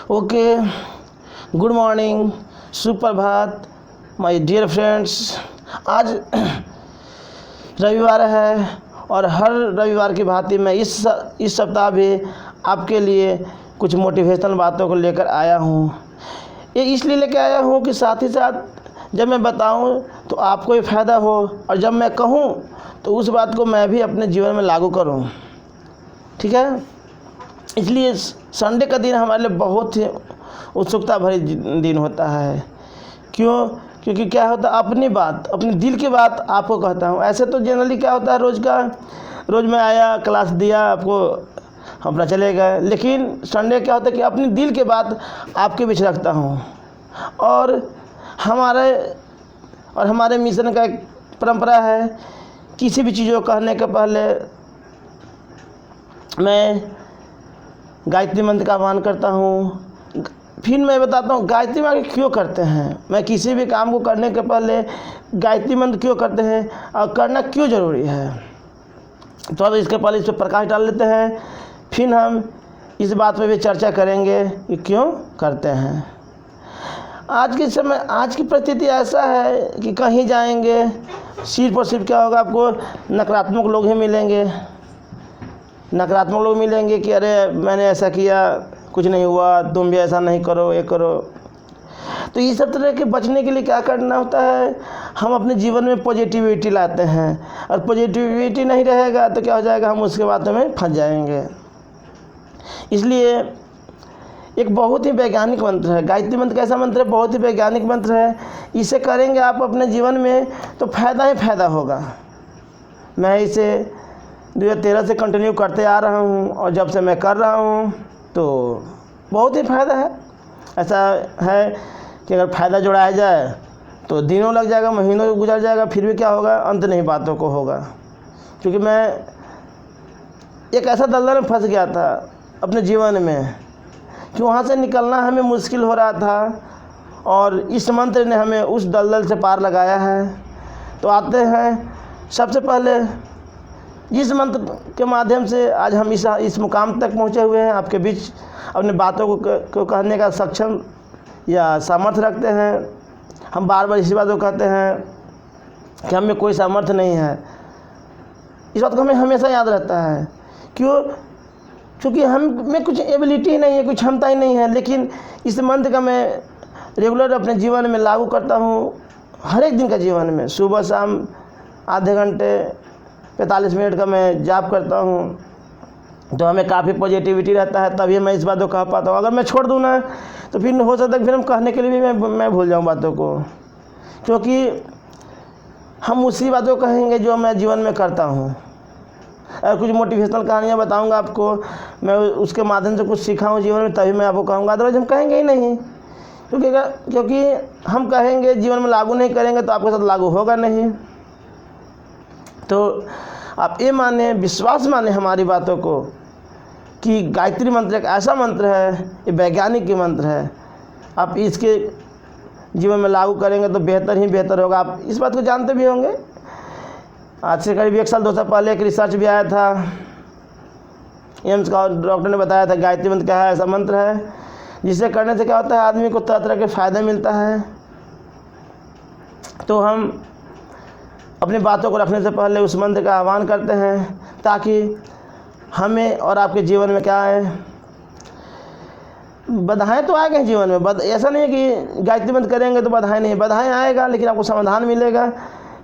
Okay, good morning, सुप्रभात my dear friends. आज रविवार है और हर रविवार की भांति मैं इस सप्ताह भी आपके लिए कुछ मोटिवेशनल बातों को लेकर आया हूँ। ये इसलिए लेकर आया हूँ कि साथ ही साथ जब मैं बताऊँ तो आपको भी फ़ायदा हो और जब मैं कहूँ तो उस बात को मैं भी अपने जीवन में लागू करूँ। ठीक है, इसलिए संडे का दिन हमारे लिए बहुत ही उत्सुकता भरी दिन होता है। क्योंकि क्या होता है, अपनी बात, अपने दिल की बात आपको कहता हूँ। ऐसे तो जनरली क्या होता है, रोज़ मैं आया, क्लास दिया, आपको अपना चले गए, लेकिन संडे क्या होता है कि अपनी दिल की बात आपके बीच रखता हूँ। और हमारे मिशन का एक परंपरा है, किसी भी चीज़ को कहने के पहले मैं गायत्री मंत्र का आह्वान करता हूँ। फिर मैं बताता हूँ गायत्री मंत्र क्यों करते हैं। मैं किसी भी काम को करने के पहले गायत्री मंत्र क्यों करते हैं और करना क्यों ज़रूरी है, तो अब इसके पहले इस पर प्रकाश डाल लेते हैं। फिर हम इस बात पर भी चर्चा करेंगे कि क्यों करते हैं। आज के समय, आज की परिस्थिति ऐसा है कि कहीं जाएंगे, सिर्फ और सिर्फ क्या होगा, आपको नकारात्मक लोग ही मिलेंगे। नकारात्मक लोग मिलेंगे कि अरे मैंने ऐसा किया, कुछ नहीं हुआ, तुम भी ऐसा नहीं करो, ये करो। तो ये सब तरह के बचने के लिए क्या करना होता है, हम अपने जीवन में पॉजिटिविटी लाते हैं। और पॉजिटिविटी नहीं रहेगा तो क्या हो जाएगा, हम उसके बातों में फंस जाएंगे। इसलिए एक बहुत ही वैज्ञानिक मंत्र है गायत्री मंत्र। कैसा मंत्र है, बहुत ही वैज्ञानिक मंत्र है। इसे करेंगे आप अपने जीवन में तो फ़ायदा ही फ़ायदा होगा। मैं इसे 2013 से कंटिन्यू करते आ रहा हूँ और जब से मैं कर रहा हूँ तो बहुत ही फ़ायदा है। ऐसा है कि अगर फ़ायदा जुड़ाया जाए तो दिनों लग जाएगा, महीनों गुजर जाएगा, फिर भी क्या होगा, अंत नहीं बातों को होगा। क्योंकि मैं एक ऐसा दलदल में फंस गया था अपने जीवन में कि वहाँ से निकलना हमें मुश्किल हो रहा था, और इस मंत्र ने हमें उस दलदल से पार लगाया है। तो आते हैं, सबसे पहले इस मंत्र के माध्यम से आज हम इस मुकाम तक पहुँचे हुए हैं, आपके बीच अपने बातों को कहने का सक्षम या सामर्थ्य रखते हैं। हम बार बार इसी बात को कहते हैं कि हमें कोई सामर्थ्य नहीं है। इस बात को हमें हमेशा याद रहता है। क्योंकि हम में कुछ एबिलिटी ही नहीं है, कुछ क्षमता ही नहीं है, लेकिन इस मंत्र का मैं रेगुलर अपने जीवन में लागू करता हूँ। हर एक दिन का जीवन में सुबह शाम आधे घंटे 45 मिनट का मैं जाप करता हूँ, तो हमें काफ़ी पॉजिटिविटी रहता है। तभी मैं इस बात को कह पाता हूँ। अगर मैं छोड़ दूँ ना तो फिर हो सकता है फिर हम कहने के लिए भी मैं भूल जाऊँ बातों को, क्योंकि हम उसी बातों को कहेंगे जो मैं जीवन में करता हूँ। अगर कुछ मोटिवेशनल कहानियाँ बताऊँगा आपको, मैं उसके माध्यम से कुछ सीखा हूँ जीवन में, तभी मैं आपको कहूँगा, अदरवाइज हम कहेंगे ही नहीं। क्योंकि हम कहेंगे, जीवन में लागू नहीं करेंगे तो आपके साथ लागू होगा नहीं। तो आप ये माने, विश्वास माने हमारी बातों को कि गायत्री मंत्र एक ऐसा मंत्र है, ये वैज्ञानिक की मंत्र है। आप इसके जीवन में लागू करेंगे तो बेहतर ही बेहतर होगा। आप इस बात को जानते भी होंगे। आज से करीब 1 साल 2 साल पहले एक रिसर्च भी आया था, एम्स का डॉक्टर ने बताया था गायत्री मंत्र क्या है, ऐसा मंत्र है जिसे करने से क्या होता है, आदमी को तरह तरह के फ़ायदे मिलता है। तो हम अपनी बातों को रखने से पहले उस मंत्र का आह्वान करते हैं, ताकि हमें और आपके जीवन में क्या है, बधाएं तो आएगा जीवन में। ऐसा नहीं है कि गायत्री मंत्र करेंगे तो बधाएं नहीं, बधाएं आएगा, लेकिन आपको समाधान मिलेगा।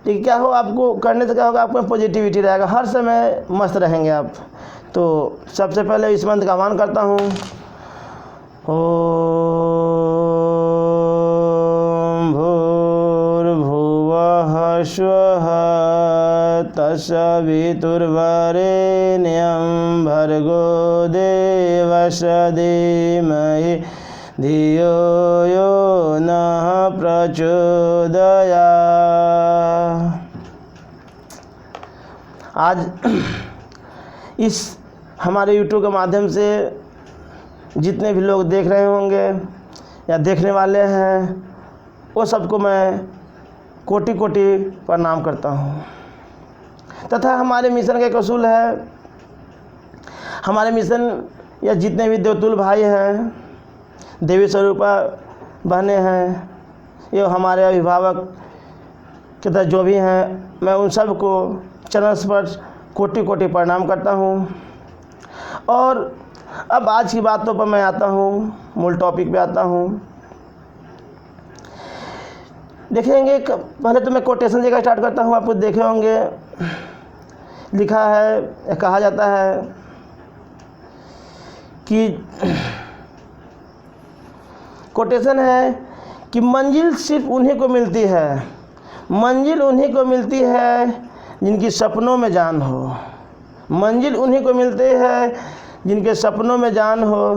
लेकिन क्या हो, आपको करने से क्या होगा, आपको पॉजिटिविटी रहेगा, हर समय मस्त रहेंगे आप। तो सबसे पहले इस मंत्र का आह्वान करता हूँ। ओम भूर्भुवः स्वः तत्सवितुर्वरेण्यं भर्गो देवस्य धीमहि धियो यो नः प्रचोदयात्। आज इस हमारे YouTube के माध्यम से जितने भी लोग देख रहे होंगे या देखने वाले हैं, वो सबको मैं कोटि कोटि प्रणाम करता हूँ। तथा हमारे मिशन का एक असूल है, हमारे मिशन या जितने भी देवतुल भाई हैं देवी स्वरूपा बहनें हैं, ये हमारे अभिभावक के तरह जो भी हैं, मैं उन सब को चरण स्पर्श कोटि कोटि प्रणाम करता हूँ। और अब आज की बातों पर मैं आता हूँ, मूल टॉपिक पे आता हूँ। देखेंगे पहले तो मैं कोटेशन देकर स्टार्ट करता हूँ। आपको देखे होंगे लिखा है, कहा जाता है कि कोटेशन है कि मंजिल सिर्फ उन्हीं को मिलती है, मंजिल उन्हीं को मिलती है जिनकी सपनों में जान हो। मंजिल उन्हीं को मिलते हैं जिनके सपनों में जान हो।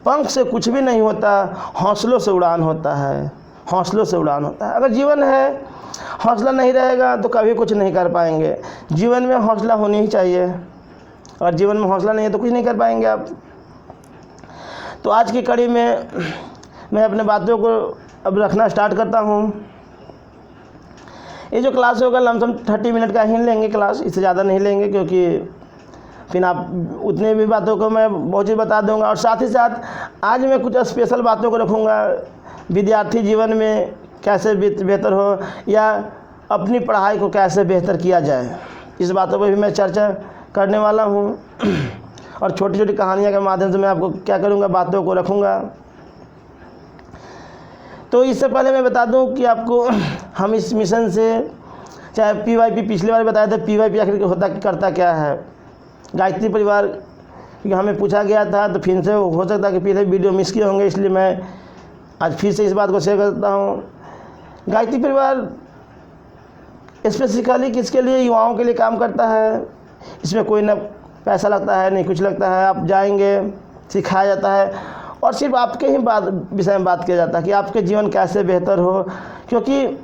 पंख से कुछ भी नहीं होता, हौसलों से उड़ान होता है, हौसलों से उड़ान होता है। अगर जीवन है, हौसला नहीं रहेगा तो कभी कुछ नहीं कर पाएंगे। जीवन में हौसला होनी ही चाहिए, और जीवन में हौसला नहीं है तो कुछ नहीं कर पाएंगे आप। तो आज की कड़ी में मैं अपने बातों को अब रखना स्टार्ट करता हूँ। ये जो क्लास होगा लमसम 30 मिनट का ही लेंगे क्लास, इससे ज़्यादा नहीं लेंगे, क्योंकि फिर आप उतने भी बातों को मैं बहुत चीज़ बता दूंगा। और साथ ही साथ आज मैं कुछ स्पेशल बातों को रखूँगा, विद्यार्थी जीवन में कैसे बेहतर हो या अपनी पढ़ाई को कैसे बेहतर किया जाए, इस बातों पर भी मैं चर्चा करने वाला हूँ। और छोटी छोटी कहानियाँ के माध्यम से मैं आपको क्या करूँगा, बातों को रखूँगा। तो इससे पहले मैं बता दूं कि आपको हम इस मिशन से, चाहे PYP पिछली बार बताया था, PYP आखिर होता करता क्या है। गायत्री परिवार, क्योंकि हमें पूछा गया था, तो फिर से हो सकता है कि पहले वीडियो मिस किए होंगे, इसलिए मैं आज फिर से इस बात को शेयर करता हूँ। गायत्री परिवार स्पेसिफिकली किसके लिए, युवाओं के लिए काम करता है। इसमें कोई ना पैसा लगता है, नहीं कुछ लगता है। आप जाएंगे, सिखाया जाता है और सिर्फ आपके ही विषय में बात किया जाता है कि आपके जीवन कैसे बेहतर हो, क्योंकि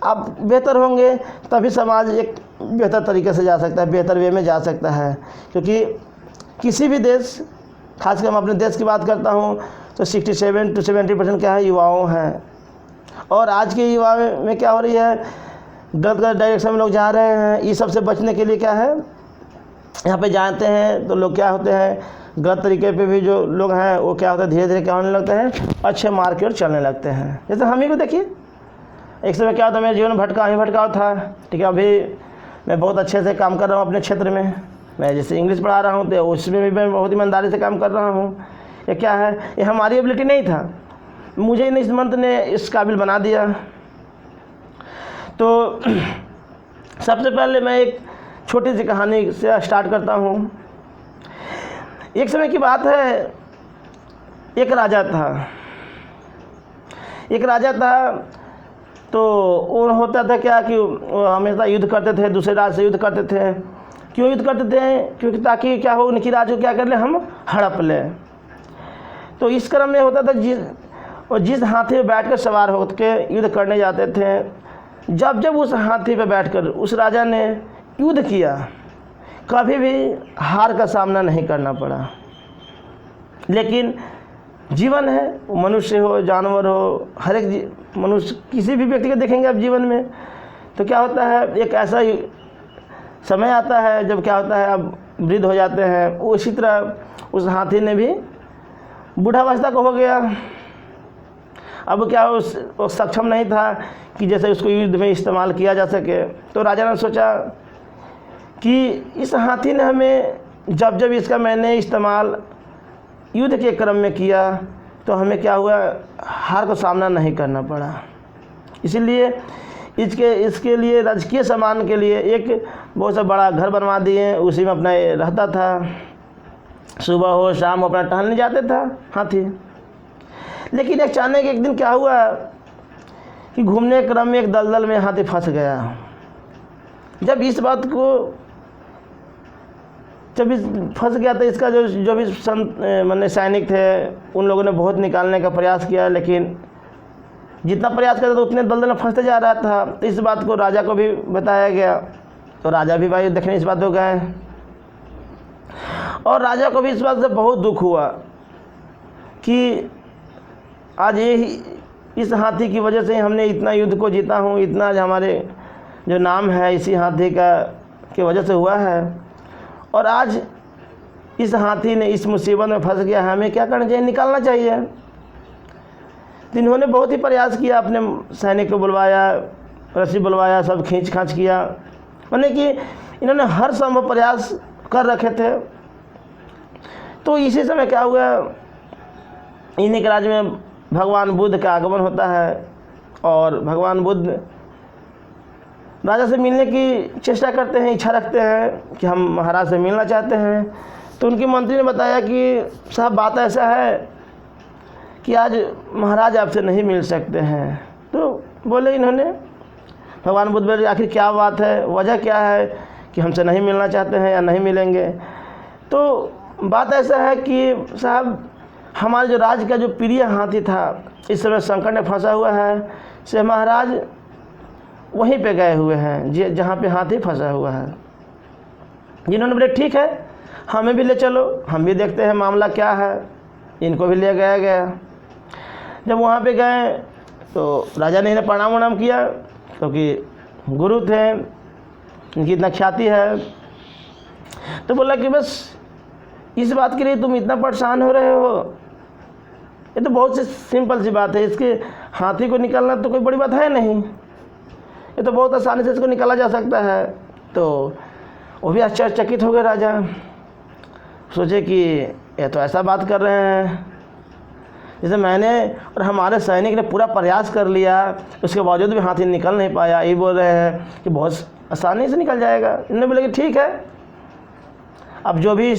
आप बेहतर होंगे तभी समाज एक बेहतर तरीके से जा सकता है, बेहतर वे में जा सकता है। क्योंकि किसी भी देश, खासकर मैं अपने देश की बात करता हूँ, तो 67 to 70% क्या है, युवाओं हैं। और आज के युवा में क्या हो रही है, गलत गलत डायरेक्शन में लोग जा रहे हैं। इस सब से बचने के लिए क्या है, यहाँ पे जानते हैं तो लोग क्या होते हैं, गलत तरीके पे भी जो लोग हैं वो क्या होता है, धीरे धीरे क्या होने लगते हैं, अच्छे मार्ग की ओर चलने लगते हैं। जैसे हम ही को देखिए, एक समय क्या होता है, मेरे जीवन में भटकाव था, ठीक है। अभी मैं बहुत अच्छे से काम कर रहा हूँ अपने क्षेत्र में। मैं जैसे इंग्लिश पढ़ा रहा हूँ तो उसमें भी मैं बहुत ईमानदारी से काम कर रहा हूँ। ये क्या है, ये हमारी एबिलिटी नहीं था, मुझे इस मंत्र ने इस काबिल बना दिया। तो सबसे पहले मैं एक छोटी सी कहानी से स्टार्ट करता हूँ। एक समय की बात है, एक राजा था। तो वो होता था क्या कि वो हमेशा युद्ध करते थे, दूसरे राज्य से युद्ध करते थे। क्यों युद्ध करते थे, क्योंकि ताकि क्या हो, उनकी राज्य को क्या कर ले, हम हड़प लें। तो इस क्रम में होता था, जिस हाथी पे बैठकर सवार होकर युद्ध करने जाते थे, जब उस हाथी पे बैठकर उस राजा ने युद्ध किया, कभी भी हार का सामना नहीं करना पड़ा। लेकिन जीवन है, मनुष्य हो, जानवर हो, हर एक मनुष्य, किसी भी व्यक्ति को देखेंगे आप जीवन में, तो क्या होता है, एक ऐसा समय आता है जब क्या होता है, अब वृद्ध हो जाते हैं। उसी तरह उस हाथी ने भी बूढ़ावस्था को हो गया। अब क्या वो सक्षम नहीं था कि जैसे उसको युद्ध में इस्तेमाल किया जा सके। तो राजा ने सोचा कि इस हाथी ने हमें, जब इसका मैंने इस्तेमाल युद्ध के क्रम में किया, तो हमें क्या हुआ, हार का सामना नहीं करना पड़ा। इसीलिए इसके लिए राजकीय सम्मान के लिए एक बहुत सा बड़ा घर बनवा दिए, उसी में अपना रहता था। सुबह हो शाम अपना टहलने जाते था हाथी। लेकिन अचानक एक दिन क्या हुआ कि घूमने के क्रम में एक दलदल में हाथी फंस गया। जब इस बात को फंस गया तो इसका जो भी माने सैनिक थे, उन लोगों ने बहुत निकालने का प्रयास किया, लेकिन जितना प्रयास करता था उतने दलदल में फंसते जा रहा था। तो इस बात को राजा को भी बताया गया, तो राजा भी भाई देखने इस बात को गए, और राजा को भी इस बात से बहुत दुख हुआ कि आज इस हाथी की वजह से हमने इतना युद्ध को जीता हूँ, इतना आज हमारे जो नाम है इसी हाथी की वजह से हुआ है। और आज इस हाथी ने इस मुसीबत में फंस गया है, हमें क्या करना चाहिए, निकालना चाहिए। तो इन्होंने बहुत ही प्रयास किया, अपने सैनिक को बुलवाया, रस्सी बुलवाया, सब खींच खांच किया, माने कि इन्होंने हर संभव प्रयास कर रखे थे। तो इसी समय क्या हुआ, इन्हीं के राज्य में भगवान बुद्ध का आगमन होता है और भगवान बुद्ध राजा से मिलने की चेष्टा करते हैं, इच्छा रखते हैं कि हम महाराज से मिलना चाहते हैं। तो उनके मंत्री ने बताया कि साहब बात ऐसा है कि आज महाराज आपसे नहीं मिल सकते हैं। तो बोले इन्होंने, भगवान बुद्ध बोले आखिर क्या बात है, वजह क्या है कि हमसे नहीं मिलना चाहते हैं या नहीं मिलेंगे। तो बात ऐसा है कि साहब हमारे जो राज्य का जो प्रिय हाथी था इस समय संकट में फंसा हुआ है, से महाराज वहीं पे गए हुए हैं जहाँ पे हाथी फंसा हुआ है। जिन्होंने बोले ठीक है हमें भी ले चलो, हम भी देखते हैं मामला क्या है। इनको भी ले गया। जब वहाँ पे गए तो राजा ने इन्हें प्रणाम वणाम किया, क्योंकि गुरु थे, इनकी इतना ख्याति है। तो बोला कि बस इस बात के लिए तुम इतना परेशान हो रहे हो, ये तो बहुत सी सिंपल सी बात है, इसके हाथी को निकालना तो कोई बड़ी बात है नहीं, ये तो बहुत आसानी से इसको निकाला जा सकता है। तो वो भी आश्चर्यचकित हो गए राजा, सोचे कि ये तो ऐसा बात कर रहे हैं जैसे मैंने और हमारे सैनिक ने पूरा प्रयास कर लिया, उसके बावजूद भी हाथी निकल नहीं पाया। ये बोल रहे हैं कि बहुत आसानी से निकल जाएगा। इन्होंने बोले कि ठीक है, अब जो भी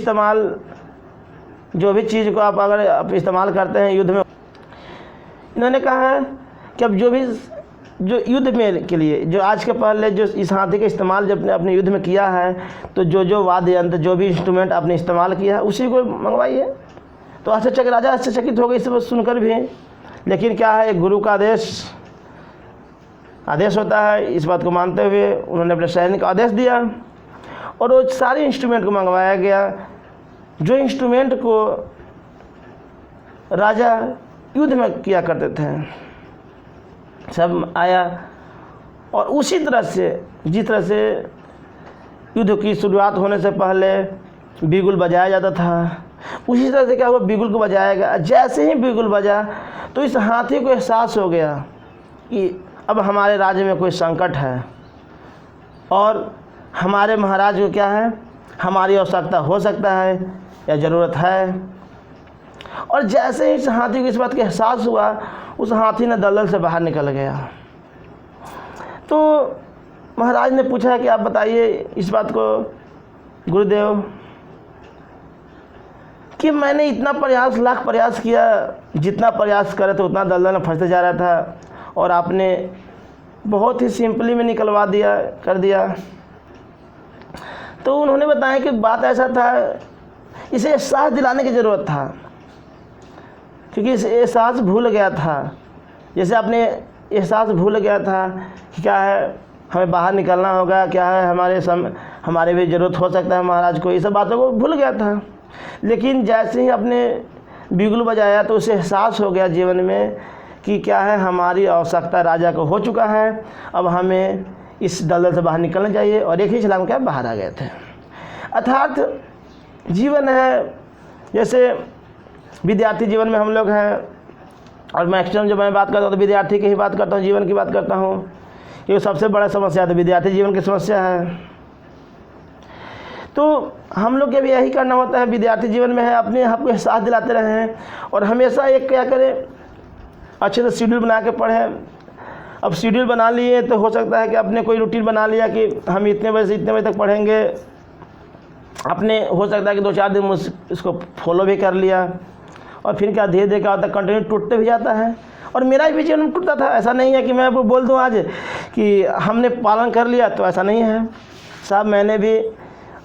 चीज़ को आप अगर आप इस्तेमाल करते हैं युद्ध में, इन्होंने कहा है कि अब जो युद्ध में के लिए जो आज के पहले जो इस हाथी का इस्तेमाल जब अपने युद्ध में किया है, तो जो वाद्य यंत्र जो भी इंस्ट्रूमेंट आपने इस्तेमाल किया है उसी को मंगवाइए। तो राजा आश्चर्यचकित हो गए इस बात सुनकर भी। लेकिन क्या है, एक गुरु का आदेश होता है, इस बात को मानते हुए उन्होंने अपने सैनिक को आदेश दिया और वो सारे इंस्ट्रूमेंट को मंगवाया गया, जो इंस्ट्रूमेंट को राजा युद्ध में किया करते थे, सब आया। और उसी तरह से जिस तरह से युद्ध की शुरुआत होने से पहले बिगुल बजाया जाता था, उसी तरह से क्या हुआ, बिगुल को बजाया गया। जैसे ही बिगुल बजा तो इस हाथी को एहसास हो गया कि अब हमारे राज्य में कोई संकट है और हमारे महाराज को क्या है, हमारी आवश्यकता हो सकता है या ज़रूरत है। और जैसे ही इस हाथी को इस बात का एहसास हुआ, उस हाथी ने दलदल से बाहर निकल गया। तो महाराज ने पूछा कि आप बताइए इस बात को गुरुदेव, कि मैंने इतना लाख प्रयास किया, जितना प्रयास करे तो उतना दलदल में फंसते जा रहा था और आपने बहुत ही सिंपली में निकलवा कर दिया। तो उन्होंने बताया कि बात ऐसा था, इसे एहसास दिलाने की ज़रूरत था, क्योंकि इसे एहसास भूल गया था। जैसे आपने एहसास भूल गया था कि क्या है, हमें बाहर निकलना होगा, क्या है हमारे भी ज़रूरत हो सकता है महाराज को, ये सब बातों को भूल गया था। लेकिन जैसे ही आपने बिगुल बजाया तो उसे एहसास हो गया जीवन में कि क्या है, हमारी आवश्यकता राजा को हो चुका है, अब हमें इस दलदल से बाहर निकलना चाहिए। और एक ही छलांग क्या बाहर आ गए थे। अर्थात जीवन है, जैसे विद्यार्थी जीवन में हम लोग हैं, और मैक्सिमम जब मैं बात करता हूँ तो विद्यार्थी की ही बात करता हूँ, जीवन की बात करता हूँ, क्योंकि सबसे बड़ा समस्या तो विद्यार्थी जीवन की समस्या है। तो हम लोग के भी यही करना होता है विद्यार्थी जीवन में है, अपने आप को एहसास दिलाते रहें और हमेशा एक क्या करें, अच्छे से शेड्यूल बना के पढ़ें। अब शेड्यूल बना लिए तो हो सकता है कि आपने कोई रूटीन बना लिया कि हम इतने बजे से इतने बजे तक पढ़ेंगे, आपने हो सकता है कि 2-4 दिन इसको फॉलो भी कर लिया और फिर क्या धीरे धीरे क्या होता है, कंटिन्यू टूटते भी जाता है। और मेरा भी जीवन में टूटता था, ऐसा नहीं है कि मैं आपको बोल दूँ आज कि हमने पालन कर लिया, तो ऐसा नहीं है साहब। मैंने भी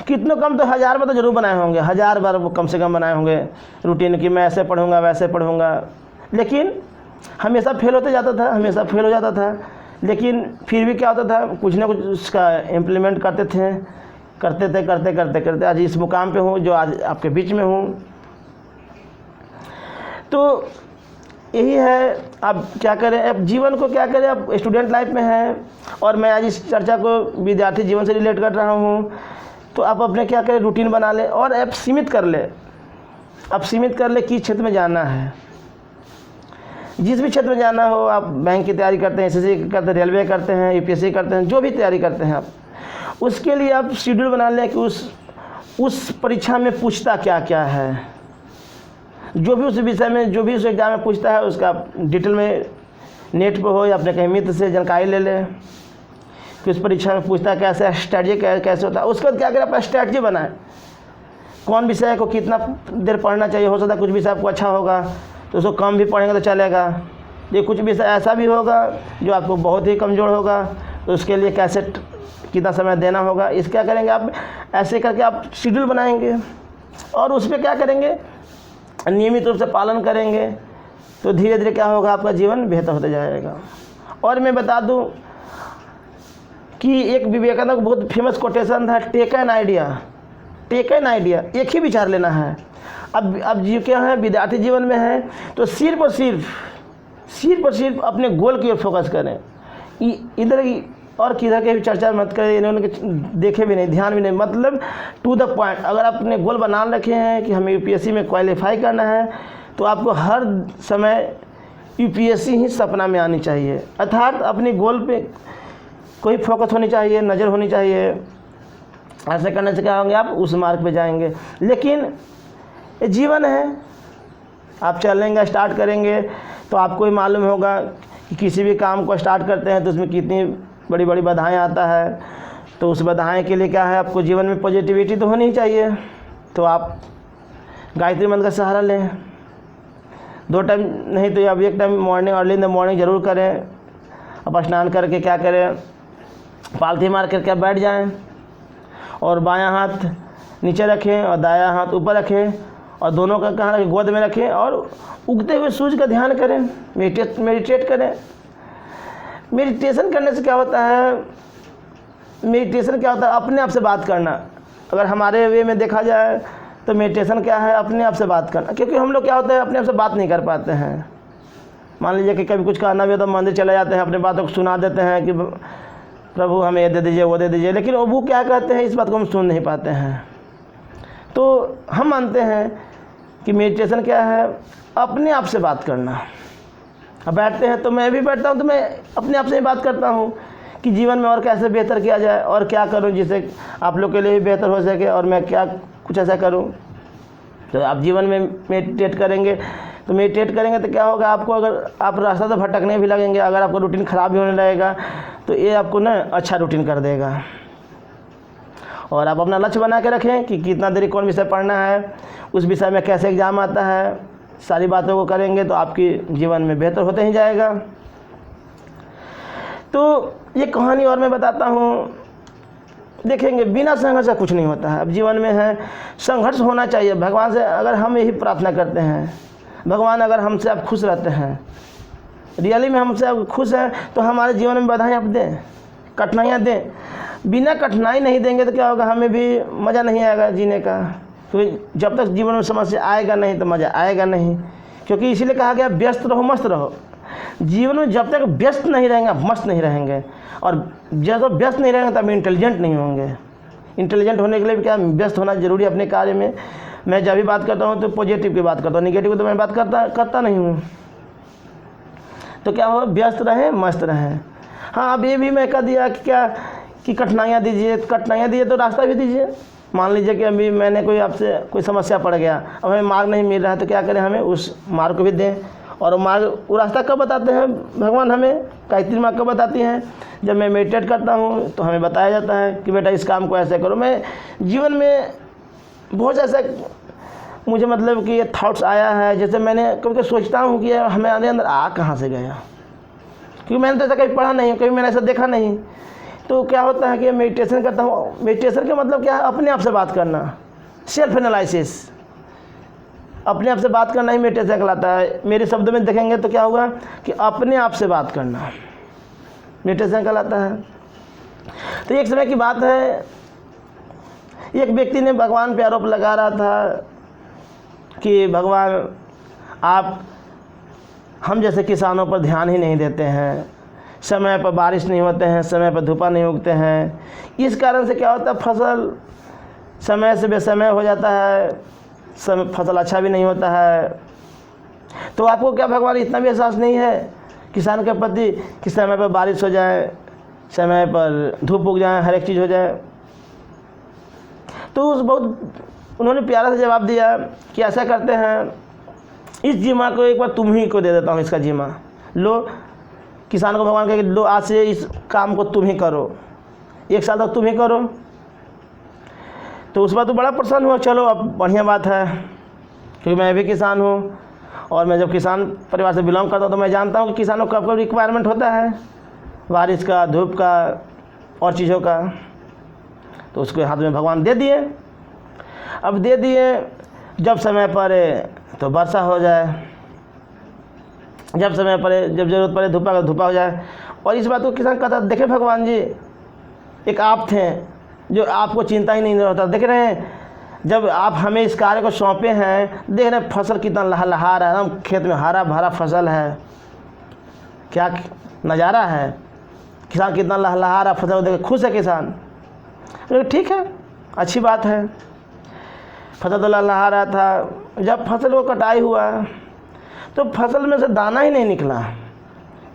कितनों कम तो 1000 बार तो ज़रूर बनाए होंगे, 1000 बार वो कम से कम बनाए होंगे रूटीन की, मैं ऐसे पढ़ूँगा वैसे पढ़ूँगा, लेकिन हमेशा फेल होते जाता था, हमेशा फेल हो जाता था। लेकिन फिर भी क्या होता था, कुछ ना कुछ उसका इम्प्लीमेंट करते करते आज इस मुकाम पे हूँ जो आज आपके बीच में हूँ। तो यही है, अब क्या करें, अब जीवन को क्या करें, अब स्टूडेंट लाइफ में है और मैं आज इस चर्चा को विद्यार्थी जीवन से रिलेट कर रहा हूँ। तो आप अपने क्या करें, रूटीन बना लें और आप सीमित कर ले, किस क्षेत्र में जाना है। जिस भी क्षेत्र में जाना हो, आप बैंक की तैयारी करते हैं, एसएससी करते हैं, रेलवे करते हैं, यूपीएससी करते हैं, जो भी तैयारी करते हैं आप, उसके लिए आप शेड्यूल बना लें कि उस परीक्षा में पूछता क्या क्या है, जो भी उस विषय में, जो भी उस एग्ज़ाम में पूछता है उसका डिटेल में नेट पर हो या अपने कहीं मित्र से जानकारी ले लें कि उस परीक्षा में पूछता है कैसे, स्ट्रैटेजी कैसे होता है। उसके बाद क्या करें, अपना स्ट्रैटेजी बनाएं, कौन विषय को कितना देर पढ़ना चाहिए। हो सकता है कुछ विषय आपको अच्छा होगा तो उसको कम भी पढ़ेंगे तो चलेगा, ये कुछ विषय ऐसा भी होगा जो आपको बहुत ही कमज़ोर होगा, तो उसके लिए कैसे कितना समय देना होगा। इस क्या करेंगे आप, ऐसे करके आप शेड्यूल बनाएंगे और उस पर क्या करेंगे, नियमित रूप से पालन करेंगे, तो धीरे धीरे क्या होगा, आपका जीवन बेहतर होते जाएगा। और मैं बता दूं कि एक विवेकानंद का बहुत फेमस कोटेशन था, take an idea, take an idea, एक ही विचार लेना है। अब जो क्या है, विद्यार्थी जीवन में है तो सिर्फ और सिर्फ अपने गोल की ओर फोकस करें, इधर और किधर के भी चर्चा मत करें, इन्होंने देखे भी नहीं, ध्यान भी नहीं, मतलब टू द पॉइंट। अगर आप अपने गोल बना रखे हैं कि हमें यूपीएससी में क्वालिफाई करना है, तो आपको हर समय यूपीएससी ही सपना में आनी चाहिए, अर्थात अपने गोल पे कोई फोकस होनी चाहिए, नज़र होनी चाहिए। ऐसे करने से क्या होंगे, आप उस मार्ग पे जाएंगे। लेकिन ये जीवन है, आप चलेंगे, स्टार्ट करेंगे तो आपको ही मालूम होगा कि किसी भी काम को स्टार्ट करते हैं तो उसमें कितनी बड़ी बड़ी बाधाएं आता है। तो उस बाधाएं के लिए क्या है, आपको जीवन में पॉजिटिविटी तो होनी ही चाहिए। तो आप गायत्री मंत्र का सहारा लें, 2 टाइम नहीं तो अब 1 time morning, early in the morning ज़रूर करें। अब स्नान करके क्या करें, पालथी मार करके बैठ जाएं और बायां हाथ नीचे रखें और दायां हाथ ऊपर रखें और दोनों का कहाँ रखें, गोद में रखें और उगते हुए सूरज का ध्यान करें, मेडिटेट करें। मेडिटेशन करने से क्या होता है, अपने आप से बात करना। अगर हमारे वे में देखा जाए तो मेडिटेशन क्या है, अपने आप से बात करना। क्योंकि हम लोग क्या होता है, अपने आप से बात नहीं कर पाते हैं। मान लीजिए कि कभी कुछ कहना भी हो तो मंदिर चले जाते हैं, अपने बातों को सुना देते हैं कि प्रभु हमें ये दे दीजिए, वो दे दीजिए, लेकिन वो क्या कहते हैं इस बात को हम सुन नहीं पाते हैं। तो हम मानते हैं कि मेडिटेशन क्या है, अपने आप से बात करना। अब बैठते हैं तो मैं भी बैठता हूँ तो मैं अपने आप से ही बात करता हूँ कि जीवन में और कैसे बेहतर किया जाए और क्या करूँ जिससे आप लोग के लिए भी बेहतर हो सके, और मैं क्या कुछ ऐसा करूँ। तो आप जीवन में मेडिटेट करेंगे तो क्या होगा, आपको अगर आप रास्ता तो भटकने भी लगेंगे, अगर आपका रूटीन ख़राब भी होने लगेगा तो ये आपको ना अच्छा रूटीन कर देगा। और आप अपना लक्ष्य बना के रखें कि कितना देरी कौन विषय पढ़ना है, उस विषय में कैसे एग्ज़ाम आता है, सारी बातों को करेंगे तो आपकी जीवन में बेहतर होते ही जाएगा। तो ये कहानी और मैं बताता हूँ, देखेंगे बिना संघर्ष का कुछ नहीं होता है। अब जीवन में है संघर्ष होना चाहिए। भगवान से अगर हम यही प्रार्थना करते हैं, भगवान अगर हमसे आप खुश रहते हैं, रियली में हमसे आप खुश हैं, तो हमारे जीवन में बाधाएं आप दें, कठिनाइयाँ दें। बिना कठिनाई नहीं देंगे तो क्या होगा, हमें भी मज़ा नहीं आएगा जीने का। क्योंकि जब तक जीवन में समस्या आएगा नहीं तो मज़ा आएगा नहीं। क्योंकि इसीलिए कहा गया व्यस्त रहो मस्त रहो। जीवन में जब तक व्यस्त नहीं रहेंगे मस्त नहीं रहेंगे, और जब तक व्यस्त नहीं रहेंगे तब इंटेलिजेंट नहीं होंगे। इंटेलिजेंट होने के लिए भी क्या व्यस्त होना जरूरी है अपने कार्य में। मैं जब भी बात करता हूँ तो पॉजिटिव की बात करता हूँ, निगेटिव की तो मैं बात करता नहीं हूँ। तो क्या हो, व्यस्त रहें मस्त रहें। हाँ, अब ये भी मैं कह दिया कि क्या कि कठिनाइयाँ दीजिए तो रास्ता भी दीजिए। मान लीजिए कि अभी मैंने आपसे कोई समस्या पड़ गया, अब हमें मार्ग नहीं मिल रहा है, तो क्या करें, हमें उस मार्ग को भी दें। और वो रास्ता कब बताते हैं भगवान, हमें गायत्री माँ कब बताती हैं, जब मैं मेडिटेट करता हूँ तो हमें बताया जाता है कि बेटा इस काम को ऐसे करो। मैं जीवन में बहुत ऐसा मुझे मतलब कि ये थॉट्स आया है, जैसे मैंने कभी सोचता हूँ कि हमारे अंदर आ कहाँ से गया, क्योंकि मैंने तो ऐसा कभी पढ़ा नहीं, कभी मैंने ऐसा देखा नहीं। तो क्या होता है कि मेडिटेशन करता हूँ। मेडिटेशन का मतलब क्या है, अपने आप से बात करना, सेल्फ एनालिसिस, अपने आप से बात करना ही मेडिटेशन कहलाता है। मेरे शब्द में देखेंगे तो क्या होगा कि अपने आप से बात करना मेडिटेशन कहलाता है। तो एक समय की बात है, एक व्यक्ति ने भगवान पे आरोप लगा रहा था कि भगवान आप हम जैसे किसानों पर ध्यान ही नहीं देते हैं, समय पर बारिश नहीं होते हैं, समय पर धूपा नहीं उगते हैं, इस कारण से क्या होता है फसल समय से बेसमय हो जाता है, फसल अच्छा भी नहीं होता है। तो आपको क्या भगवान इतना भी एहसास नहीं है किसान के प्रति कि समय पर बारिश हो जाए, समय पर धूप उग जाए, हर एक चीज़ हो जाए। तो उस बहुत उन्होंने प्यारा सा जवाब दिया कि ऐसा करते हैं, इस जीमा को एक बार तुम ही को दे देता हूँ, इसका जीमा लो। किसान को भगवान कहे लो, आज से इस काम को तुम ही करो, 1 साल तक तुम ही करो। तो उस बात तो बड़ा प्रसन्न हुआ, चलो अब बढ़िया बात है, क्योंकि मैं भी किसान हूँ और मैं जब किसान परिवार से बिलोंग करता हूँ तो मैं जानता हूँ कि किसानों का कब रिक्वायरमेंट होता है, बारिश का, धूप का और चीज़ों का। तो उसके हाथ में भगवान दे दिए। अब दे दिए, जब समय पड़े तो वर्षा हो जाए, जब समय पड़े, जब ज़रूरत पड़े धूपा का धूपा हो जाए। और इस बात को किसान कहता, देखे भगवान जी, एक आप थे जो आपको चिंता ही नहीं होता, देख रहे हैं जब आप हमें इस कार्य को सौंपे हैं, देख रहे हैं फसल कितना लहलहा रहा है, एकदम खेत में हरा भरा फसल है, क्या नज़ारा है, किसान कितना लहलहा रहा फसल देख खुश है किसान। ठीक है, अच्छी बात है, फसल तो लहलहा रहा था। जब फसल को कटाई हुआ तो फसल में से दाना ही नहीं निकला,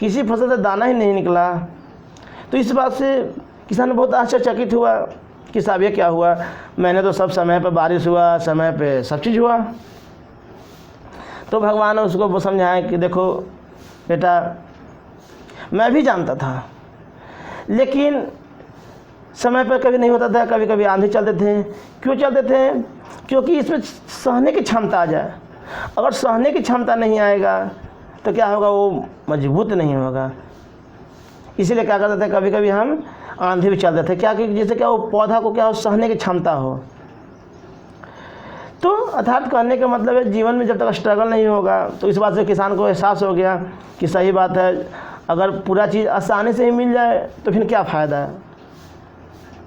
किसी फसल से दाना ही नहीं निकला। तो इस बात से किसान बहुत आश्चर्यचकित हुआ कि साहब ये क्या हुआ, मैंने तो सब समय पर बारिश हुआ, समय पे सब चीज़ हुआ। तो भगवान ने उसको समझाया कि देखो बेटा, मैं भी जानता था, लेकिन समय पर कभी नहीं होता था, कभी कभी आंधी चलते थे। क्यों चलते थे? क्योंकि इसमें सहने की क्षमता आ जाए। अगर सहने की क्षमता नहीं आएगा तो क्या होगा, वो मजबूत नहीं होगा। इसीलिए क्या करते थे, कभी कभी हम आंधी भी चलते थे, क्या कि जैसे क्या वो पौधा को क्या हो, सहने की क्षमता हो। तो अर्थात कहने का मतलब है, जीवन में जब तक स्ट्रगल नहीं होगा, तो इस बात से किसान को एहसास हो गया कि सही बात है, अगर पूरा चीज़ आसानी से ही मिल जाए तो फिर क्या फ़ायदा है।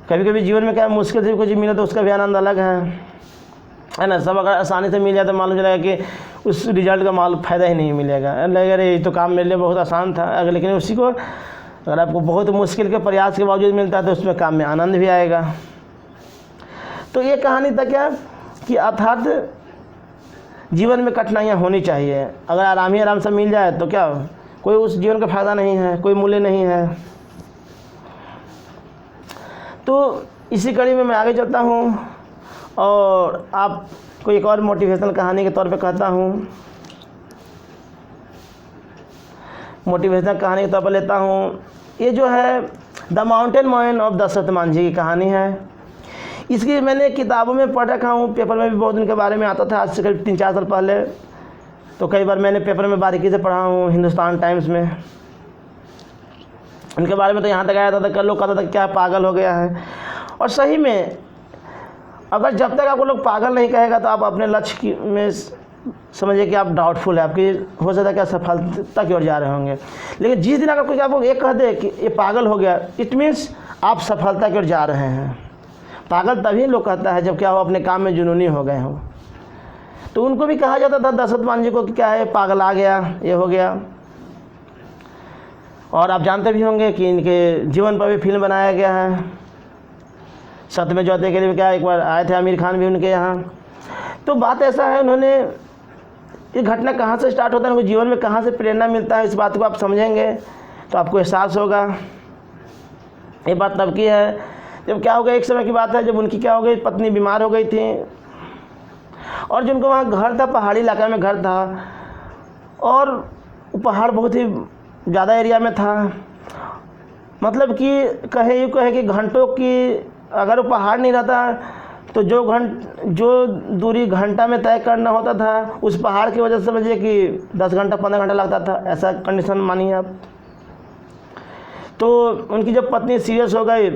कभी कभी जीवन में क्या मुश्किल से कुछ मिले तो उसका भी आनंद अलग है ना। सब अगर आसानी से मिल जाए तो मालूम चलेगा कि उस रिजल्ट का फ़ायदा ही नहीं मिलेगा, लगेगा अरे ये तो काम मेरे लिए बहुत आसान था। अगर लेकिन उसी को अगर आपको बहुत मुश्किल के प्रयास के बावजूद मिलता है तो उसमें काम में आनंद भी आएगा। तो ये कहानी था क्या कि अर्थात जीवन में कठिनाइयाँ होनी चाहिए, अगर आराम ही आराम से मिल जाए तो क्या कोई उस जीवन का फ़ायदा नहीं है, कोई मूल्य नहीं है। तो इसी कड़ी में मैं आगे चलता हूँ और आपको एक और मोटिवेशनल कहानी के तौर पे कहता हूँ। मोटिवेशनल कहानी के तौर पर लेता हूँ, ये जो है the mountain man of Dashrath Manjhi की कहानी है। इसकी मैंने किताबों में पढ़ रखा हूँ, पेपर में भी बहुत इनके बारे में आता था, आज से करीब 3-4 साल पहले। तो कई बार मैंने पेपर में बारीकी से पढ़ा हूँ, हिंदुस्तान टाइम्स में। इनके बारे में तो यहाँ तक आया था, लोग कहता था क्या पागल हो गया है। और सही में अगर जब तक आपको लोग पागल नहीं कहेगा तो आप अपने लक्ष्य में समझिए कि आप डाउटफुल है, आपकी हो सकता है कि सफलता की ओर जा रहे होंगे। लेकिन जिस दिन अगर कोई आपको ये कह दे कि ये पागल हो गया, इट मीन्स आप सफलता की ओर जा रहे हैं। पागल तभी लोग कहता है जब क्या हो, अपने काम में जुनूनी हो गए हो। तो उनको भी कहा जाता था दशरथ मांझी को कि क्या है, पागल आ गया, ये हो गया। और आप जानते भी होंगे कि इनके जीवन पर भी फिल्म बनाया गया है, सत्यमेव जयते के लिए क्या एक बार आए थे आमिर खान भी उनके यहाँ। तो बात ऐसा है, उन्होंने ये घटना कहाँ से स्टार्ट होता है, उनको जीवन में कहाँ से प्रेरणा मिलता है, इस बात को आप समझेंगे तो आपको एहसास होगा। ये बात तब की है जब क्या हो गया, एक समय की बात है जब उनकी क्या हो गई, पत्नी बीमार हो गई थी और जिनको वहाँ घर था, पहाड़ी इलाका में घर था और पहाड़ बहुत ही ज़्यादा एरिया में था। मतलब कि कहे कि घंटों की, अगर वो पहाड़ नहीं रहता तो जो दूरी घंटा में तय करना होता था, उस पहाड़ की वजह से समझिए कि 10 घंटा 15 घंटा लगता था, ऐसा कंडीशन मानिए आप। तो उनकी जब पत्नी सीरियस हो गई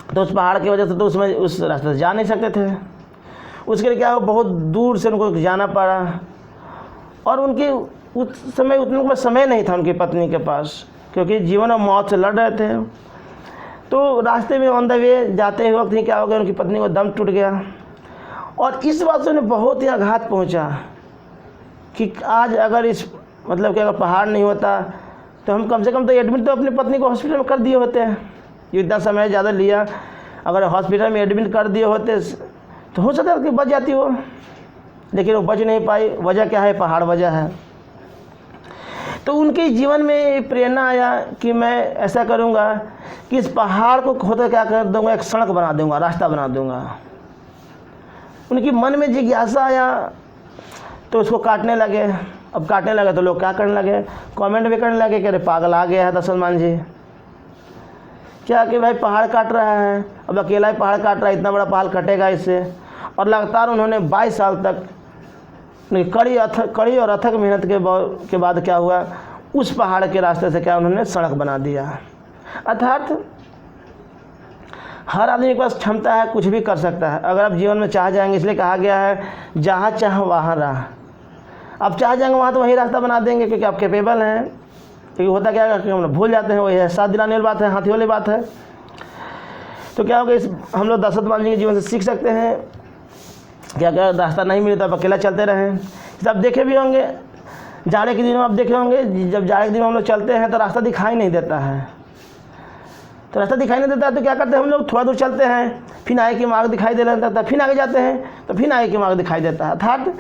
तो उस पहाड़ की वजह से तो उसमें उस रास्ते से जा नहीं सकते थे। उसके लिए क्या हो, बहुत दूर से उनको जाना पड़ा। और उनकी उस समय उतना समय नहीं था उनकी पत्नी के पास, क्योंकि जीवन और मौत से लड़ रहे थे। तो रास्ते में ऑन द वे जाते हुए वक्त ही क्या हो गया, उनकी पत्नी को दम टूट गया। और इस बात से उन्हें बहुत ही आघात पहुंचा कि आज अगर इस मतलब कि अगर पहाड़ नहीं होता तो हम कम से कम तो एडमिट तो अपनी पत्नी को हॉस्पिटल में कर दिए होते हैं। इतना समय ज़्यादा लिया, अगर हॉस्पिटल में एडमिट कर दिए होते तो हो सकता है कि बच जाती हो, लेकिन वो बच नहीं पाई। वजह क्या है, पहाड़ वजह है। तो उनके जीवन में प्रेरणा आया कि मैं ऐसा करूँगा कि इस पहाड़ को खोद क्या कर दूँगा, एक सड़क बना दूँगा, रास्ता बना दूँगा। उनकी मन में जिज्ञासा आया तो उसको काटने लगे। अब काटने लगे तो लोग क्या करने लगे, कमेंट भी करने लगे कि अरे पागल आ गया है दशरथ जी, क्या कि भाई पहाड़ काट रहा है, अब अकेला ही पहाड़ काट रहा है, इतना बड़ा पहाड़ कटेगा इससे। और लगातार उन्होंने 22 साल तक कड़ी और अथक मेहनत के बाद क्या हुआ, उस पहाड़ के रास्ते से क्या उन्होंने सड़क बना दिया। अर्थात हर आदमी के पास क्षमता है, कुछ भी कर सकता है अगर आप जीवन में चाह जाएंगे। इसलिए कहा गया है जहाँ चाह वहाँ राह। आप चाह जाएंगे वहाँ तो वही रास्ता बना देंगे, क्योंकि आप कैपेबल हैं। क्योंकि होता क्या है कि हम लोग भूल जाते हैं, वही एहसास दिलाने वाली बात है, हाथी वाली बात है। तो क्या होगा, इस हम लोग दशरथ जी के जीवन से सीख सकते हैं क्या क्या रास्ता नहीं मिले तो आप अकेला चलते रहें। आप देखे भी होंगे जाड़े के दिनों, आप देखे होंगे जब जाड़े के दिनों हम लोग चलते हैं तो रास्ता दिखाई नहीं देता है। तो रास्ता दिखाई नहीं देता है तो क्या करते हैं हम लोग, थोड़ा दूर चलते हैं, फिर आगे की मार्ग दिखाई दे लगता है, फिर आगे जाते हैं तो फिर आगे की मार्ग दिखाई देता है। अर्थात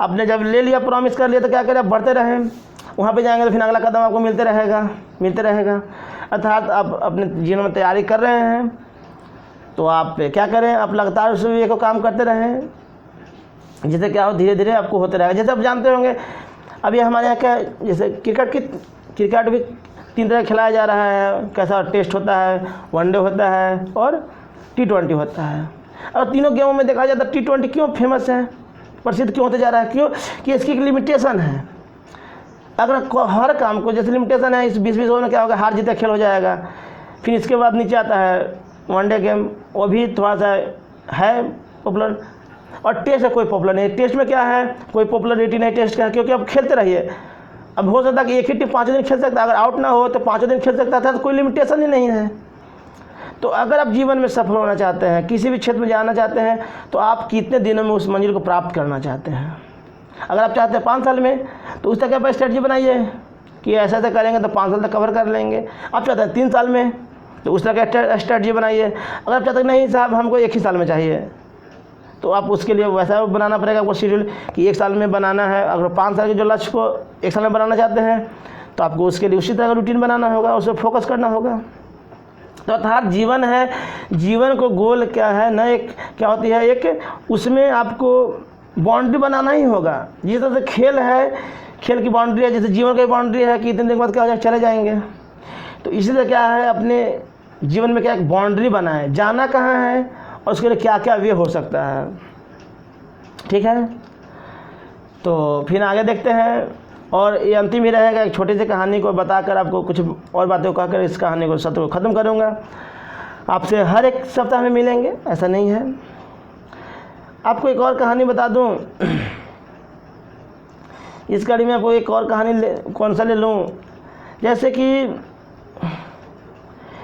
आपने जब ले लिया, प्रॉमिस कर लिया, तो क्या करें, आप बढ़ते रहें। वहाँ पे जाएंगे तो फिर अगला कदम आपको मिलते रहेगा। अर्थात आप अपने जीवन में तैयारी कर रहे हैं तो आप क्या करें, आप लगातार उस वे को काम करते रहें, जिससे क्या हो, धीरे धीरे आपको होते रहेगा। जैसे आप जानते होंगे अभी हमारे यहाँ क्या, जैसे क्रिकेट भी 3 तरह खिलाया जा रहा है। कैसा टेस्ट होता है, वनडे होता है और T20 होता है। और तीनों गेमों में देखा जाए तो T20 क्यों फेमस है, प्रसिद्ध क्यों होते जा रहा है, क्यों कि इसकी एक लिमिटेशन है। अगर हर काम को जैसे लिमिटेशन है, इस 20-20 ओवर में क्या होगा, हार जीत खेल हो जाएगा। फिर इसके बाद नीचे आता है वनडे गेम, वो भी थोड़ा सा है पॉपुलर, और टेस्ट है कोई पॉपुलर नहीं। टेस्ट में क्या है, कोई पॉपुलरिटी नहीं टेस्ट का, क्योंकि आप खेलते रहिए। अब हो सकता है कि एक ही टीम 5 दिन खेल सकता है, अगर आउट ना हो तो 5 दिन खेल सकता था, तो कोई लिमिटेशन ही नहीं है। तो अगर आप जीवन में सफल होना चाहते हैं, किसी भी क्षेत्र में जाना चाहते हैं, तो आप कितने दिनों में उस मंजिल को प्राप्त करना चाहते हैं। अगर आप चाहते हैं 5 साल में, तो उस तक आप स्ट्रेटजी बनाइए कि ऐसा ऐसा करेंगे तो 5 साल तक कवर कर लेंगे। आप चाहते हैं 3 साल में, तो उस तरह का स्ट्रेटजी बनाइए। अगर आप चाहते हैं नहीं साहब हमको 1 ही साल में चाहिए, तो आप उसके लिए वैसा बनाना पड़ेगा आपको शेड्यूल कि 1 साल में बनाना है। अगर 5 साल के जो लक्ष्य को 1 साल में बनाना चाहते हैं, तो आपको उसके लिए उसी तरह का रूटीन बनाना होगा, उस पर फोकस करना होगा। तो अर्थात जीवन है, जीवन को गोल क्या है ना, एक क्या होती है, एक उसमें आपको बाउंड्री बनाना ही होगा। जिस तरह से खेल है, खेल की बाउंड्री है, जैसे जीवन की बाउंड्री है कि इतने दिन के बाद क्या हो जाए, चले जाएंगे। तो इसी तरह क्या है, अपने जीवन में क्या एक बाउंड्री बनाए, जाना कहाँ है और उसके लिए क्या क्या वे हो सकता है। ठीक है, तो फिर आगे देखते हैं। और ये अंतिम ही रहेगा, एक छोटी सी कहानी को बताकर आपको कुछ और बातें को कहकर इस कहानी को सत्र को ख़त्म करूँगा। आपसे हर एक सप्ताह में मिलेंगे, ऐसा नहीं है। आपको एक और कहानी बता दूं, इस कड़ी में आपको एक और कहानी कौन सा ले लूं, जैसे कि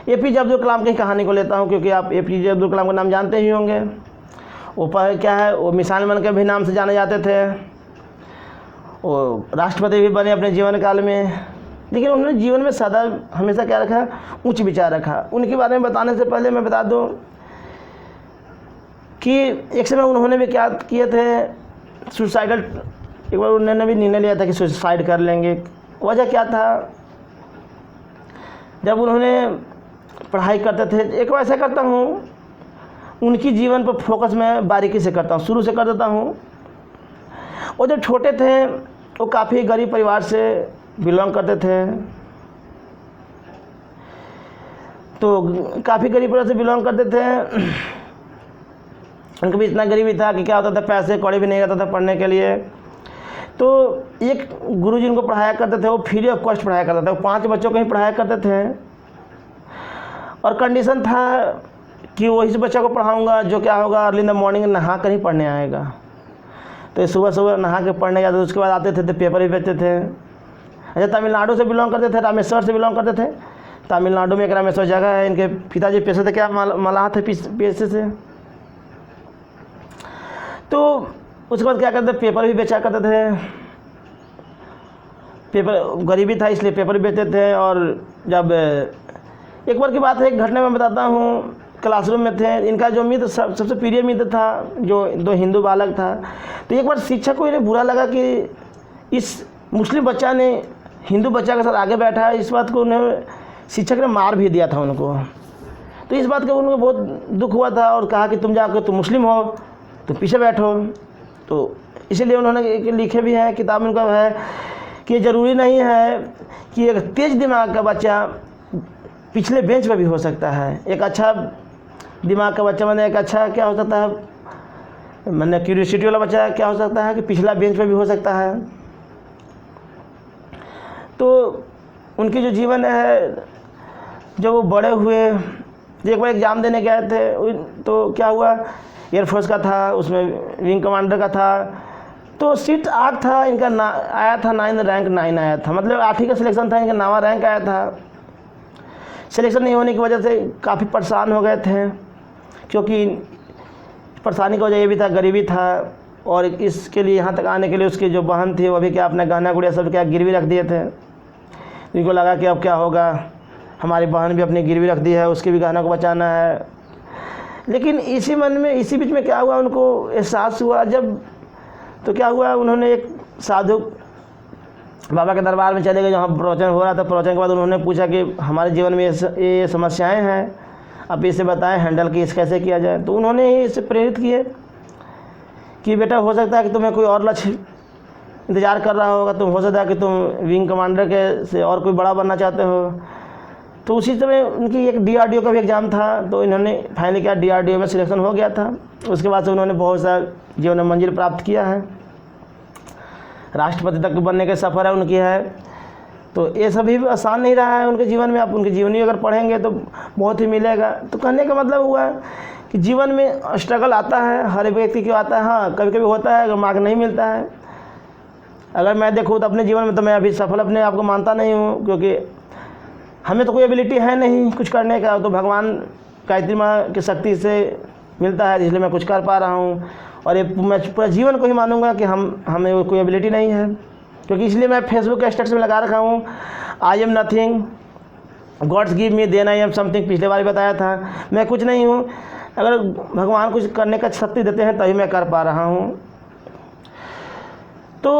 APJ अब्दुल कलाम की कहानी को लेता हूं, क्योंकि आप APJ अब्दुल कलाम का नाम जानते ही होंगे। वो पर क्या है, वो मिसाइल मैन के भी नाम से जाने जाते थे। वो राष्ट्रपति भी बने अपने जीवन काल में, लेकिन उन्होंने जीवन में सदा हमेशा क्या रखा, उच्च विचार रखा। उनके बारे में बताने से पहले मैं बता दूं कि एक समय उन्होंने भी क्या किए थे, सुसाइडल, एक बार उन्होंने भी निर्णय लिया था कि सुसाइड कर लेंगे। वजह क्या था, जब उन्होंने पढ़ाई करते थे, एक बार ऐसा करता हूँ उनकी जीवन पर फोकस मैं बारीकी से करता हूँ, शुरू से कर देता हूँ। वो जब छोटे थे वो काफ़ी गरीब परिवार से बिलोंग करते थे, तो काफ़ी गरीब परिवार से बिलोंग करते थे। उनका भी इतना गरीबी था कि क्या होता था, पैसे कौड़ी भी नहीं रहता था पढ़ने के लिए। तो एक गुरुजी उनको पढ़ाया करते थे, वो फ्री ऑफ कॉस्ट पढ़ाया करते थे। वो 5 बच्चों को ही पढ़ाया करते थे, और कंडीशन था कि वो इस बच्चा को पढ़ाऊंगा जो क्या होगा, अर्ली इन द मॉर्निंग नहा कर ही पढ़ने आएगा। तो सुबह सुबह नहा के पढ़ने जाते थे, उसके बाद आते थे तो पेपर भी बेचते थे। अच्छा, तमिलनाडु से बिलोंग करते थे, रामेश्वर से बिलोंग करते थे। तमिलनाडु में एक रामेश्वर जगह है, इनके पिताजी पेशे थे क्या, मलाह थे पेशे से। तो उसके बाद क्या करते, पेपर भी बेचा करते थे। पेपर, गरीबी था इसलिए पेपर भी बेचते थे। और जब एक बार की बात है, एक घटना मैं बताता हूँ, क्लासरूम में थे, इनका जो मित्र सबसे प्रिय मित्र था, जो 2 हिंदू बालक था। तो एक बार शिक्षक को इन्हें बुरा लगा कि इस मुस्लिम बच्चा ने हिंदू बच्चा के साथ आगे बैठा है, इस बात को उन्हें शिक्षक ने मार भी दिया था उनको। तो इस बात का उनको बहुत दुख हुआ था और कहा कि तुम जाकर तुम मुस्लिम हो तो पीछे बैठो। तो इसीलिए उन्होंने एक लिखे भी हैं, किताब में उनका है कि ज़रूरी नहीं है कि एक तेज़ दिमाग का बच्चा पिछले बेंच पर भी हो सकता है। एक अच्छा दिमाग का बच्चा मैंने एक अच्छा क्या हो सकता है, मैंने क्यूरियोसिटी वाला बच्चा क्या हो सकता है कि पिछला बेंच पर भी हो सकता है। तो उनकी जो जीवन है, जब वो बड़े हुए, एक बार एग्ज़ाम देने गए थे तो क्या हुआ, एयरफोर्स का था, उसमें विंग कमांडर का था, तो सीट 8 था, इनका आया था 9 रैंक 9 आया था, मतलब 8 ही का सिलेक्शन था, इनका 9वां रैंक आया था। सिलेक्शन नहीं होने की वजह से काफ़ी परेशान हो गए थे, क्योंकि परेशानी की वजह ये भी था, गरीबी था, और इसके लिए यहाँ तक आने के लिए उसकी जो बहन थी वो भी क्या अपना गहना गुड़िया सब क्या गिरवी रख दिए थे। इनको लगा कि अब क्या होगा, हमारी बहन भी अपनी गिरवी रख दी है, उसके भी गहना को बचाना है। लेकिन इसी मन में, इसी बीच में क्या हुआ, उनको एहसास हुआ जब, तो क्या हुआ, उन्होंने एक साधु बाबा के दरबार में चले गए जहाँ प्रवचन हो रहा था। प्रवचन के बाद उन्होंने पूछा कि हमारे जीवन में ये समस्याएं हैं, आप इसे बताएं, हैंडल की कैसे किया जाए। तो उन्होंने ही इसे प्रेरित किए कि बेटा हो सकता है कि तुम्हें कोई और लक्ष्य इंतज़ार कर रहा होगा, तुम हो सकता है कि तुम विंग कमांडर के से और कोई बड़ा बनना चाहते हो। तो उसी समय उनकी एक DRDO का भी एग्ज़ाम था, तो इन्होंने फाइनली क्या DRDO में सिलेक्शन हो गया था। उसके बाद से उन्होंने बहुत सा जीवन में मंजिल प्राप्त किया है, राष्ट्रपति तक बनने का सफ़र है उनकी है। तो ये सभी भी आसान नहीं रहा है उनके जीवन में। आप उनकी जीवनी अगर पढ़ेंगे तो बहुत ही मिलेगा। तो कहने का मतलब हुआ कि जीवन में स्ट्रगल आता है, हर व्यक्ति को आता है। हाँ, कभी कभी होता है, अगर मार्क नहीं मिलता है। अगर मैं देखूँ तो अपने जीवन में तो मैं अभी सफल अपने आप को मानता नहीं हूँ, क्योंकि हमें तो कोई एबिलिटी है नहीं कुछ करने का, तो भगवान गायत्री माँ की शक्ति से मिलता है, इसलिए मैं कुछ कर पा रहा हूँ। और ये मैं पूरा जीवन को ही मानूंगा कि हमें कोई एबिलिटी नहीं है, क्योंकि इसलिए मैं फेसबुक के स्टेटस में लगा रखा हूँ, I am nothing, gods give me then I am something. पिछले बार बताया था, मैं कुछ नहीं हूँ, अगर भगवान कुछ करने का शक्ति देते हैं तभी मैं कर पा रहा हूँ। तो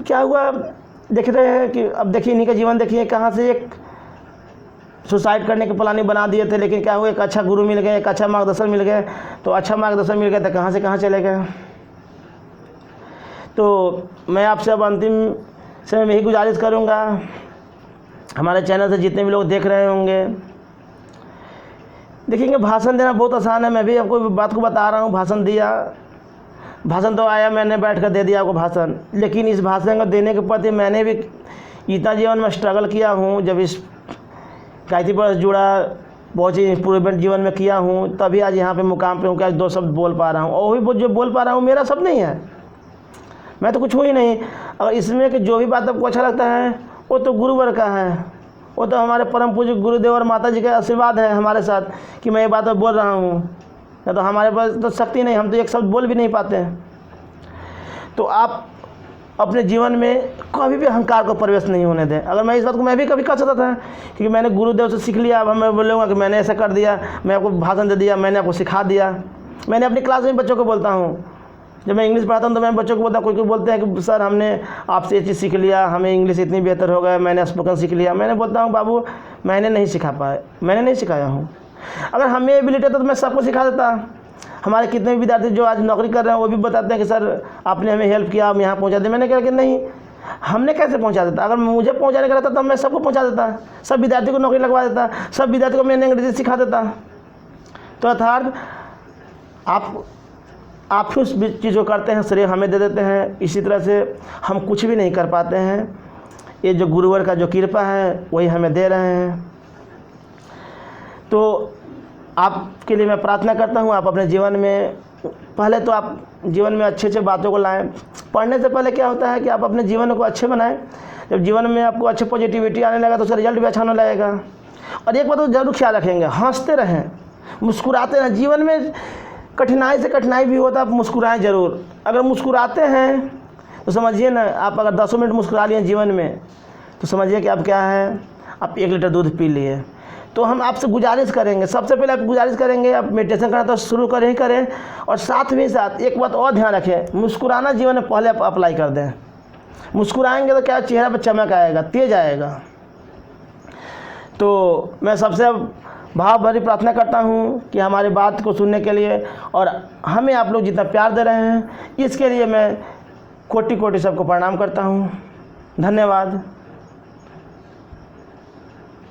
क्या हुआ, देख रहे हैं कि अब देखिए इन्हीं का जीवन देखिए, कहाँ से एक सुसाइड करने के प्लानिंग बना दिए थे, लेकिन क्या हुआ, एक अच्छा गुरु मिल गए, एक अच्छा मार्गदर्शन मिल गए। तो अच्छा मार्गदर्शन मिल गया तो कहाँ से कहाँ चले गए। तो मैं आपसे अब अंतिम समय में यही गुजारिश करूँगा, हमारे चैनल से जितने भी लोग देख रहे होंगे, देखेंगे भाषण देना बहुत आसान है। मैं भी आपको बात को बता रहा हूँ, भाषण दिया, भाषण तो आया, मैंने बैठ कर दे दिया आपको भाषण, लेकिन इस भाषण को देने के प्रति मैंने भी इतना जीवन में स्ट्रगल किया हूँ। जब इस गायत्री पर जुड़ा, बहुत ही इम्प्रूवमेंट जीवन में किया हूँ, तभी आज यहाँ पे मुकाम पे हूँ कि आज 2 शब्द बोल पा रहा हूँ। और वही जो बोल पा रहा हूँ मेरा सब नहीं है, मैं तो कुछ हूँ ही नहीं। और इसमें कि जो भी बात आपको अच्छा लगता है वो तो गुरुवर का है, वो तो हमारे परम पूज्य गुरुदेव और माता जी का आशीर्वाद है हमारे साथ कि मैं ये बात बोल रहा हूँ। या तो हमारे पास तो शक्ति नहीं, हम तो एक शब्द बोल भी नहीं पाते हैं। तो आप अपने जीवन में कभी भी अहंकार को प्रवेश नहीं होने दें। अगर मैं इस बात को मैं भी कभी कर सकता था, क्योंकि मैंने गुरुदेव से सीख लिया, अब मैं बोलूँगा कि मैंने ऐसा कर दिया, मैं आपको भाषण दे दिया, मैंने आपको सिखा दिया। मैंने अपनी क्लास में बच्चों को बोलता हूँ, जब मैं इंग्लिश पढ़ाता हूँ तो मैं बच्चों को बोलता हूँ, कोई बोलते हैं कि सर हमने आपसे ये चीज़ सीख लिया, हमें इंग्लिश इतनी बेहतर हो गया, मैंने स्पोकन सीख लिया। मैंने बोलता हूँ बाबू मैंने नहीं सिखा पाया, मैंने नहीं सिखाया हूँ। अगर हमें एबिलिटी था तो मैं सबको सिखा देता। हमारे कितने भी विद्यार्थी जो आज नौकरी कर रहे हैं वो भी बताते हैं कि सर आपने हमें हेल्प किया, हम यहाँ पहुँचा दिए। मैंने कहा कि नहीं, हमने कैसे पहुँचा देता, अगर मुझे पहुँचाने का रहता तो मैं सबको पहुँचा देता, सब विद्यार्थी को नौकरी लगवा देता, सब विद्यार्थी को मैंने अंग्रेजी सिखा देता। तो अर्थात आप उस चीज़ को करते हैं, श्रेय हमें दे देते हैं। इसी तरह से हम कुछ भी नहीं कर पाते हैं, ये जो गुरुवर का जो कृपा है वही हमें दे रहे हैं। तो आपके लिए मैं प्रार्थना करता हूँ, आप अपने जीवन में पहले तो आप जीवन में अच्छे बातों को लाएं। पढ़ने से पहले क्या होता है कि आप अपने जीवन को अच्छे बनाएं। जब जीवन में आपको अच्छे पॉजिटिविटी आने लगा तो उसका रिजल्ट भी अच्छा होने लगेगा। और एक बात तो जरूर ख्याल रखेंगे, हंसते रहें, मुस्कुराते रहें। जीवन में कठिनाई से कठिनाई भी होता है, आप मुस्कुराएं ज़रूर। अगर मुस्कुराते हैं तो समझिए ना, आप अगर 10 मिनट मुस्कुरा लिए जीवन में तो समझिए कि आप क्या है, आप 1 लीटर दूध पी लिए। तो हम आपसे गुजारिश करेंगे, सबसे पहले आप गुजारिश करेंगे, आप मेडिटेशन करना तो शुरू करें ही करें। और साथ में साथ एक बात और ध्यान रखें, मुस्कुराना जीवन में पहले आप अप्लाई कर दें। मुस्कुराएंगे तो क्या चेहरा पर चमक आएगा, तेज आएगा। तो मैं सबसे भाव भरी प्रार्थना करता हूँ कि हमारी बात को सुनने के लिए और हमें आप लोग जितना प्यार दे रहे हैं इसके लिए मैं कोटि कोटि सबको प्रणाम करता हूँ। धन्यवाद।